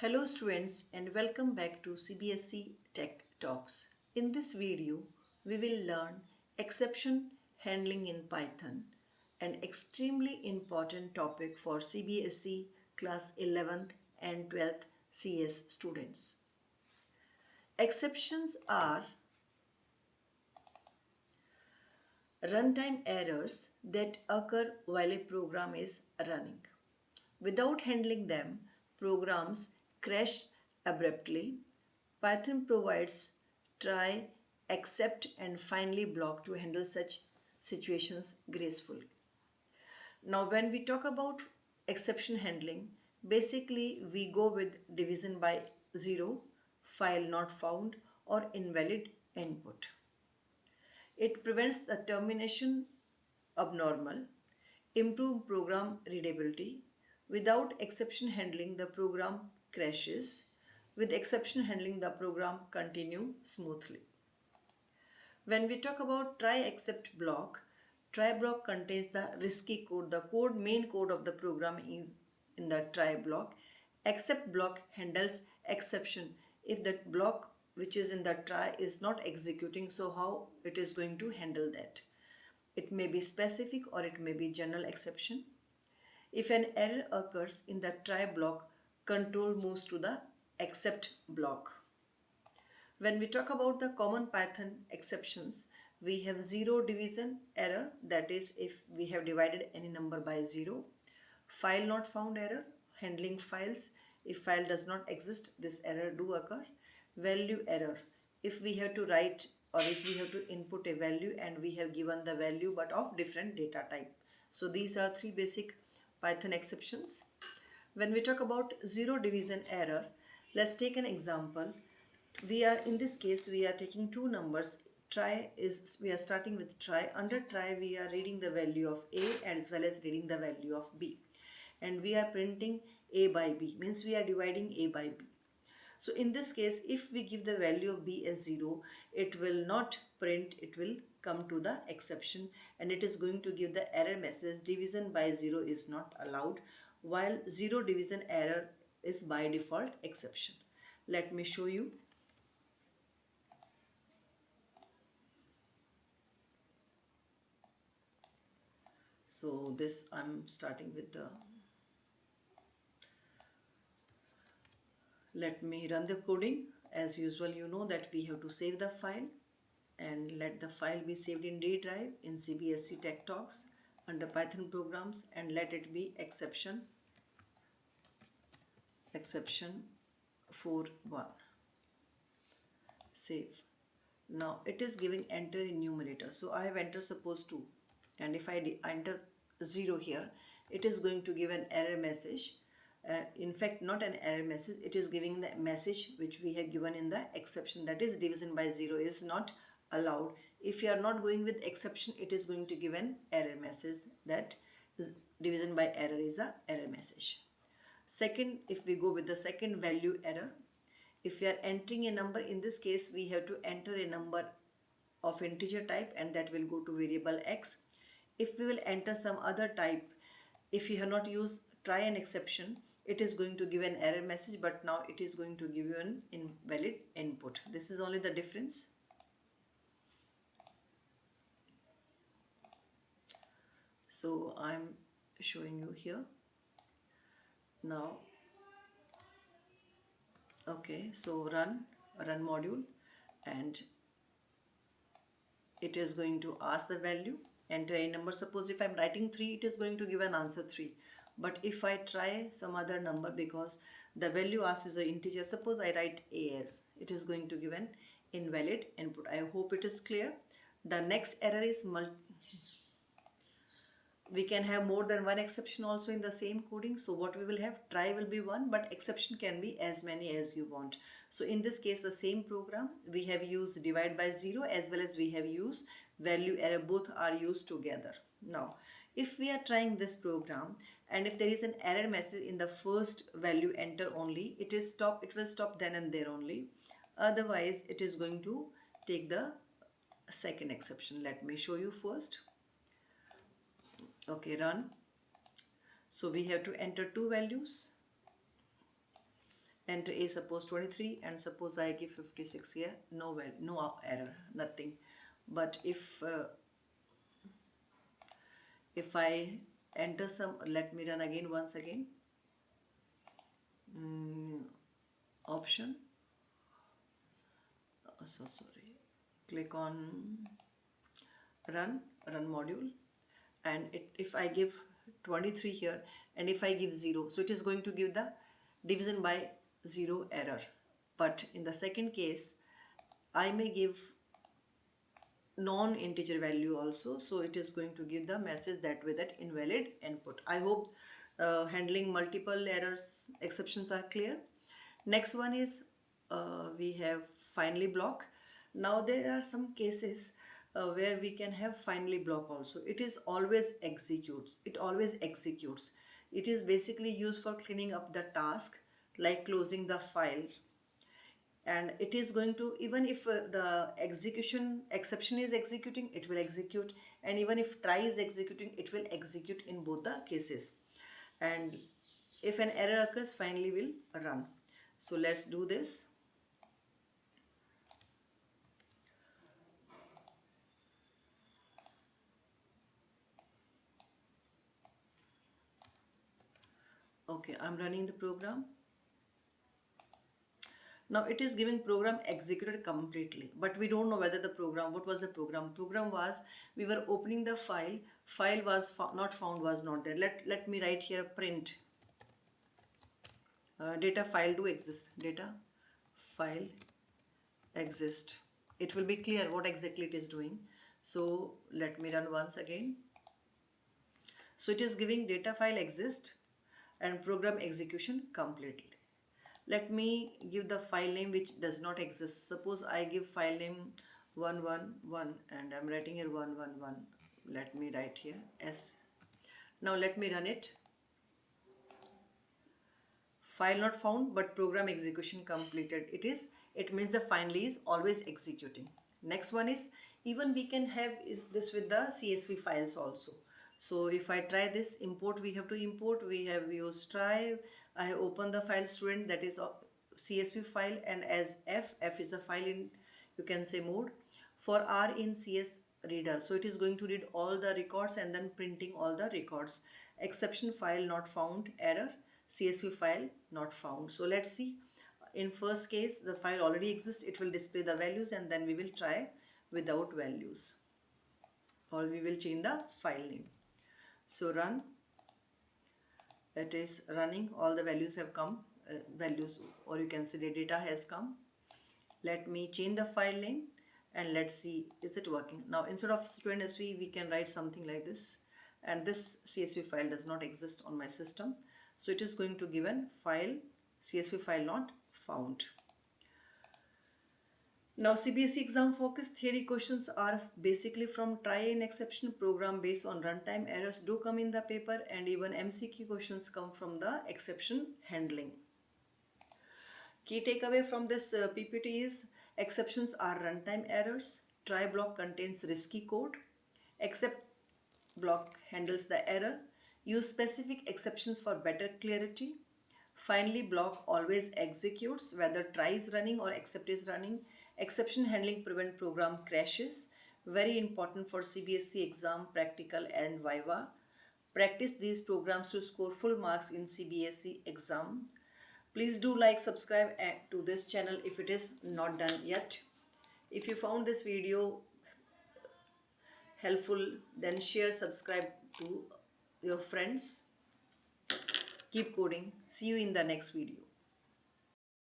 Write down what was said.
Hello students and welcome back to CBSE Tech Talks. In this video, we will learn exception handling in Python, an extremely important topic for CBSE Class 11th and 12th CS students. Exceptions are runtime errors that occur while a program is running. Without handling them, programs crash abruptly. Python provides try, except, and finally block to handle such situations gracefully. Now, when we talk about exception handling, basically we go with division by zero, file not found, or invalid input. It prevents the termination abnormal, improve program readability. Without exception handling, the program crashes. With exception handling, the program continue smoothly. When we talk about try except block, try block contains the risky code. The main code of the program is in the try block. Except block handles exception. If that block which is in the try is not executing, so how it is going to handle that? It may be specific or it may be general exception. If an error occurs in the try block, control moves to the except block. When we talk about the common Python exceptions, we have zero division error, that is if we have divided any number by zero. File not found error, handling files. If file does not exist, this error do occur. Value error, if we have to write or if we have to input a value and we have given the value but of different data type. So these are three basic Python exceptions. When we talk about zero division error, let's take an example. We are in this case we are taking two numbers. We are starting with try. Under try we are reading the value of a as well as reading the value of b, and we are printing a by b, means we are dividing a by b. So in this case, if we give the value of b as 0, it will not print, it will come to the exception and it is going to give the error message division by 0 is not allowed, while zero division error is by default exception. Let me show you. So this I'm starting with the, let me run the coding. As usual, you know that we have to save the file and let the file be saved in D drive in CBSE TeckTalks under Python programs, and let it be exception 41. Save. Now it is giving enter in numerator, so I have entered suppose 2, and if I enter 0 here, it is going to give an error message. In fact, not an error message, it is giving the message which we have given in the exception, that is division by 0 is not allowed. If you are not going with exception, it is going to give an error message that division by error is a error message. Second, if we go with the second, value error, if we are entering a number, in this case we have to enter a number of integer type and that will go to variable x. If we will enter some other type, if you have not used try an exception, it is going to give an error message, but now it is going to give you an invalid input. This is only the difference. So I'm showing you here now. Okay, so run module, and it is going to ask the value, enter a number. Suppose if I'm writing 3, it is going to give an answer 3. But if I try some other number, because the value asked is an integer, suppose I write a as, it is going to give an invalid input. I hope it is clear. The next error is we can have more than one exception also in the same coding. So what we will have, try will be 1, but exception can be as many as you want. So in this case, the same program, we have used divide by 0 as well as we have used value error, both are used together. Now if we are trying this program and if there is an error message in the first value enter only, it will stop then and there only. Otherwise it is going to take the second exception. Let me show you first. Okay, run. So we have to enter two values, enter a suppose 23 and suppose I give 56 here, no value, no error, nothing. But if I enter some, let me run again once again, option, so sorry, click on run module, and if I give 23 here and if I give 0, so it is going to give the division by 0 error. But in the second case I may give non-integer value also, so it is going to give the message that way, that invalid input. I hope handling multiple errors exceptions are clear. Next one is we have finally block. Now there are some cases where we can have finally block also. It is always executes, it always executes. It is basically used for cleaning up the task, like closing the file, and it is going to, even if the execution exception is executing, it will execute, and even if try is executing, it will execute in both the cases. And if an error occurs, finally will run. So let's do this. Okay, I'm running the program. Now it is giving program executed completely, but we don't know whether the program, what was the program? Program was, we were opening the file was not found, was not there. Let me write here print data file do exist, data file exist. It will be clear what exactly it is doing. So let me run once again. So it is giving data file exist and program execution completely. Let me give the file name which does not exist. Suppose I give file name 111 and I'm writing here 111. Let me write here S. Now let me run it. File not found, but program execution completed. It means the finally is always executing. Next one is, even we can have is this with the CSV files also. So if I try this import, we have to import, we have used try, I have opened the file student, that is a CSV file, and as F is a file in, you can say, mode. For R in CS reader, so it is going to read all the records and then printing all the records. Exception file not found, error, CSV file not found. So let's see. In first case, the file already exists, it will display the values, and then we will try without values, or we will change the file name. So run, it is running, all the values have come, values, or you can say the data has come. Let me change the file name and let's see, is it working? Now instead of student SV, we can write something like this, and this CSV file does not exist on my system, so it is going to give an file CSV file not found. Now CBSE exam focused theory questions are basically from try and exception program based on runtime errors do come in the paper, and even MCQ questions come from the exception handling. Key takeaway from this PPT is, exceptions are runtime errors, try block contains risky code, except block handles the error, use specific exceptions for better clarity, finally block always executes whether try is running or except is running, exception handling prevent program crashes, very important for CBSE exam practical and viva. Practice these programs to score full marks in CBSE exam. Please do like, subscribe to this channel if it is not done yet. If you found this video helpful, then share, subscribe to your friends. Keep coding. See you in the next video.